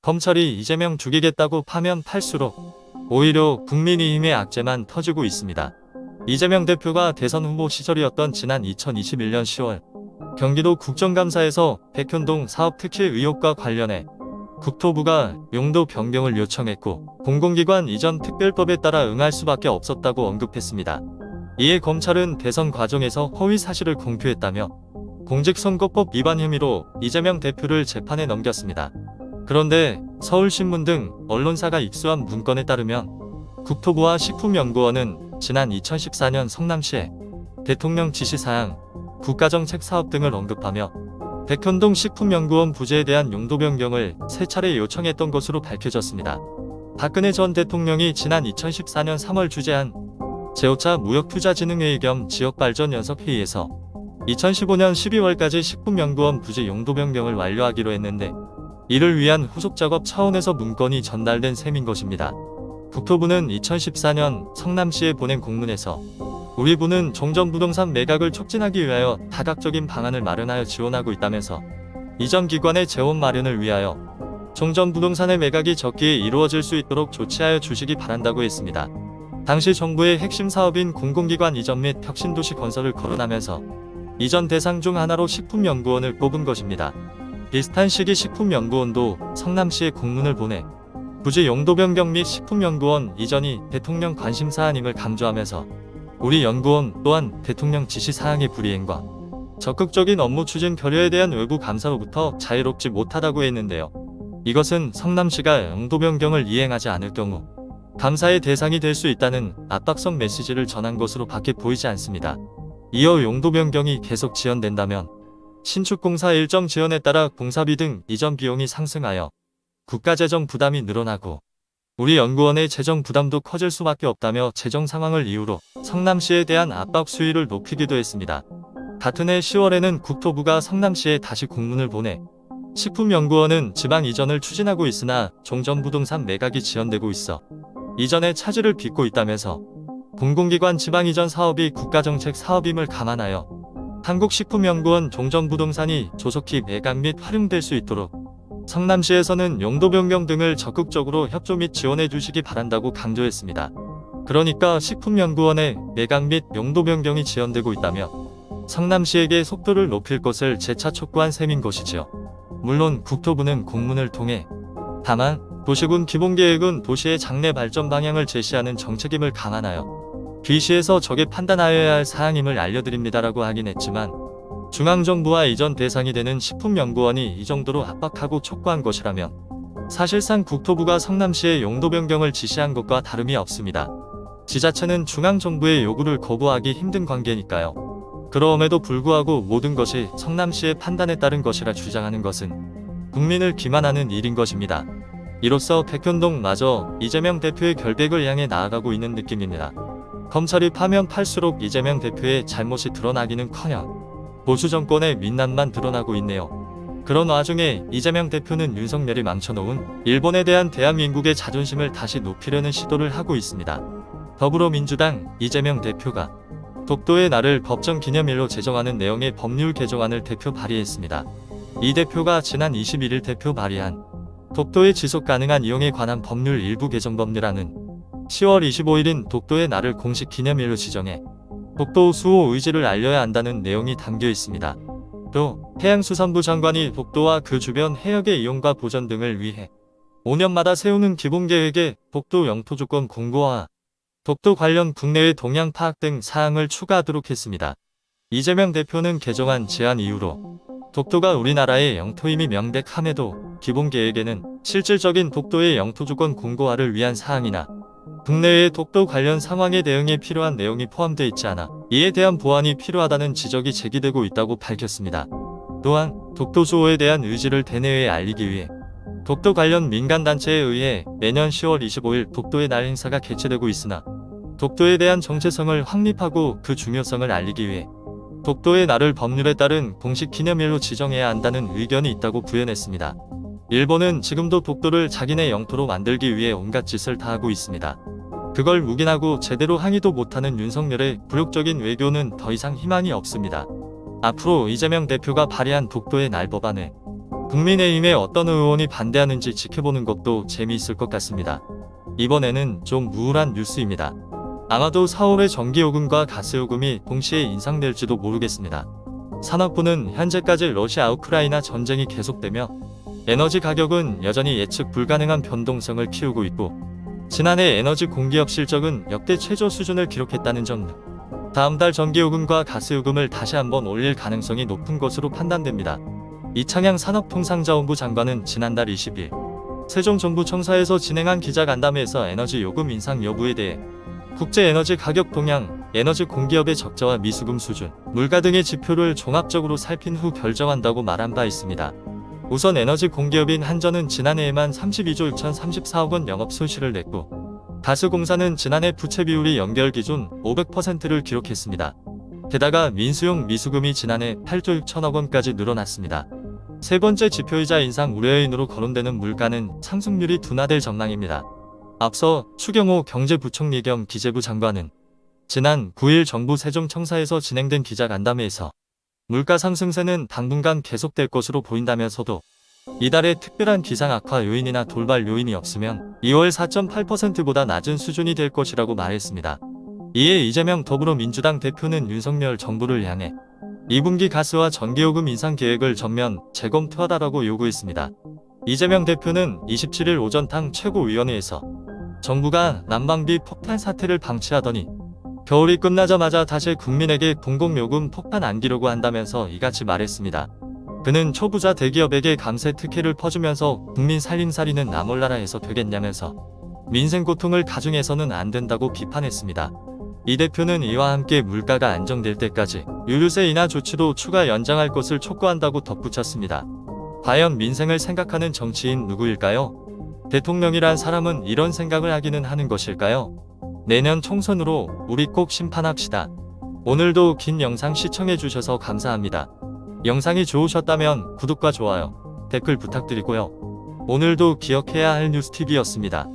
검찰이 이재명 죽이겠다고 파면 팔수록 오히려 국민의힘의 악재만 터지고 있습니다. 이재명 대표가 대선 후보 시절이었던 지난 2021년 10월 경기도 국정감사에서 백현동 사업 특혜 의혹과 관련해 국토부가 용도 변경을 요청했고 공공기관 이전 특별법에 따라 응할 수밖에 없었다고 언급했습니다. 이에 검찰은 대선 과정에서 허위 사실을 공표했다며 공직선거법 위반 혐의로 이재명 대표를 재판에 넘겼습니다. 그런데 서울신문 등 언론사가 입수한 문건에 따르면 국토부와 식품연구원은 지난 2014년 성남시에 대통령 지시사항, 국가정책 사업 등을 언급하며 백현동 식품연구원 부지에 대한 용도 변경을 3차례 요청했던 것으로 밝혀졌습니다. 박근혜 전 대통령이 지난 2014년 3월 주재한 제5차 무역투자진흥회의 겸 지역발전연석회의에서 2015년 12월까지 식품연구원 부지 용도 변경을 완료하기로 했는데 이를 위한 후속작업 차원에서 문건이 전달된 셈인 것입니다. 국토부는 2014년 성남시에 보낸 공문에서 우리 부는 종전부동산 매각을 촉진하기 위하여 다각적인 방안을 마련하여 지원하고 있다면서 이전 기관의 재원 마련을 위하여 종전부동산의 매각이 적기에 이루어질 수 있도록 조치하여 주시기 바란다고 했습니다. 당시 정부의 핵심 사업인 공공기관 이전 및 혁신도시 건설을 거론하면서 이전 대상 중 하나로 식품연구원을 꼽은 것입니다. 비슷한 시기 식품연구원도 성남시에 공문을 보내 부지 용도 변경 및 식품연구원 이전이 대통령 관심사안임을 강조하면서 우리 연구원 또한 대통령 지시사항의 불이행과 적극적인 업무 추진 결여에 대한 외부 감사로부터 자유롭지 못하다고 했는데요. 이것은 성남시가 용도 변경을 이행하지 않을 경우 감사의 대상이 될 수 있다는 압박성 메시지를 전한 것으로 밖에 보이지 않습니다. 이어 용도 변경이 계속 지연된다면 신축공사 일정 지연에 따라 공사비 등 이전 비용이 상승하여 국가재정 부담이 늘어나고 우리 연구원의 재정 부담도 커질 수밖에 없다며 재정 상황을 이유로 성남시에 대한 압박 수위를 높이기도 했습니다. 같은 해 10월에는 국토부가 성남시에 다시 공문을 보내 식품연구원은 지방 이전을 추진하고 있으나 종전부동산 매각이 지연되고 있어 이전의 차질을 빚고 있다면서 공공기관 지방 이전 사업이 국가정책 사업임을 감안하여 한국식품연구원 종전부동산이 조속히 매각 및 활용될 수 있도록 성남시에서는 용도 변경 등을 적극적으로 협조 및 지원해 주시기 바란다고 강조했습니다. 그러니까 식품연구원의 매각 및 용도 변경이 지연되고 있다며 성남시에게 속도를 높일 것을 재차 촉구한 셈인 것이지요. 물론 국토부는 공문을 통해 다만 도시군 기본계획은 도시의 장래 발전 방향을 제시하는 정책임을 감안하여 비시에서 적에 판단하여야 할 사항임을 알려드립니다라고 하긴 했지만 중앙정부와 이전 대상이 되는 식품연구원이 이 정도로 압박하고 촉구한 것이라면 사실상 국토부가 성남시의 용도 변경을 지시한 것과 다름이 없습니다. 지자체는 중앙정부의 요구를 거부하기 힘든 관계니까요. 그럼에도 불구하고 모든 것이 성남시의 판단에 따른 것이라 주장하는 것은 국민을 기만하는 일인 것입니다. 이로써 백현동마저 이재명 대표의 결백을 향해 나아가고 있는 느낌입니다. 검찰이 파면 팔수록 이재명 대표의 잘못이 드러나기는커녕 보수 정권의 민낯만 드러나고 있네요. 그런 와중에 이재명 대표는 윤석열이 망쳐놓은 일본에 대한 대한민국의 자존심을 다시 높이려는 시도를 하고 있습니다. 더불어민주당 이재명 대표가 독도의 날을 법정 기념일로 제정하는 내용의 법률 개정안을 대표 발의했습니다. 이 대표가 지난 21일 대표 발의한 독도의 지속 가능한 이용에 관한 법률 일부 개정 법률안은 10월 25일인 독도의 날을 공식 기념일로 지정해 독도 수호 의지를 알려야 한다는 내용이 담겨 있습니다. 또 해양수산부 장관이 독도와 그 주변 해역의 이용과 보전 등을 위해 5년마다 세우는 기본계획에 독도 영토주권 공고와 독도 관련 국내외 동향 파악 등 사항을 추가하도록 했습니다. 이재명 대표는 개정안 제안 이유로 독도가 우리나라의 영토임이 명백함에도 기본계획에는 실질적인 독도의 영토주권 공고화를 위한 사항이나 국내외의 독도 관련 상황에 대응에 필요한 내용이 포함되어 있지 않아 이에 대한 보완이 필요하다는 지적이 제기되고 있다고 밝혔습니다. 또한 독도 수호에 대한 의지를 대내외에 알리기 위해 독도 관련 민간단체에 의해 매년 10월 25일 독도의 날 행사가 개최되고 있으나 독도에 대한 정체성을 확립하고 그 중요성을 알리기 위해 독도의 날을 법률에 따른 공식 기념일로 지정해야 한다는 의견이 있다고 부연했습니다. 일본은 지금도 독도를 자기네 영토로 만들기 위해 온갖 짓을 다 하고 있습니다. 그걸 묵인하고 제대로 항의도 못하는 윤석열의 굴욕적인 외교는 더 이상 희망이 없습니다. 앞으로 이재명 대표가 발의한 독도의 날 법안을 국민의힘에 어떤 의원이 반대하는지 지켜보는 것도 재미있을 것 같습니다. 이번에는 좀 우울한 뉴스입니다. 아마도 4월에 전기요금과 가스요금이 동시에 인상될지도 모르겠습니다. 산업부는 현재까지 러시아 우크라이나 전쟁이 계속되며 에너지 가격은 여전히 예측 불가능한 변동성을 키우고 있고, 지난해 에너지 공기업 실적은 역대 최저 수준을 기록했다는 점, 다음 달 전기요금과 가스요금을 다시 한번 올릴 가능성이 높은 것으로 판단됩니다. 이창양 산업통상자원부 장관은 지난달 20일 세종정부청사에서 진행한 기자간담회에서 에너지 요금 인상 여부에 대해 국제 에너지 가격 동향, 에너지 공기업의 적자와 미수금 수준, 물가 등의 지표를 종합적으로 살핀 후 결정한다고 말한 바 있습니다. 우선 에너지 공기업인 한전은 지난해에만 32조 6,034억 원 영업 손실을 냈고, 가스공사는 지난해 부채 비율이 연결 기준 500%를 기록했습니다. 게다가 민수용 미수금이 지난해 8조 6천억 원까지 늘어났습니다. 세 번째 지표이자 인상 우려인으로 거론되는 물가는 상승률이 둔화될 전망입니다. 앞서 추경호 경제부총리 겸 기재부 장관은 지난 9일 정부 세종청사에서 진행된 기자간담회에서 물가 상승세는 당분간 계속될 것으로 보인다면서도 이달에 특별한 기상 악화 요인이나 돌발 요인이 없으면 2월 4.8%보다 낮은 수준이 될 것이라고 말했습니다. 이에 이재명 더불어민주당 대표는 윤석열 정부를 향해 2분기 가스와 전기요금 인상 계획을 전면 재검토하라고 요구했습니다. 이재명 대표는 27일 오전 당 최고위원회에서 정부가 난방비 폭탄 사태를 방치하더니 겨울이 끝나자마자 다시 국민에게 공공요금 폭탄 안기려고 한다면서 이같이 말했습니다. 그는 초부자 대기업에게 감세 특혜를 퍼주면서 국민 살림살이는 나 몰라라 해서 되겠냐면서 민생 고통을 가중해서는 안 된다고 비판했습니다. 이 대표는 이와 함께 물가가 안정될 때까지 유류세 인하 조치도 추가 연장할 것을 촉구한다고 덧붙였습니다. 과연 민생을 생각하는 정치인 누구일까요? 대통령이란 사람은 이런 생각을 하기는 하는 것일까요? 내년 총선으로 우리 꼭 심판합시다. 오늘도 긴 영상 시청해주셔서 감사합니다. 영상이 좋으셨다면 구독과 좋아요, 댓글 부탁드리고요. 오늘도 기억해야 할 뉴스TV였습니다.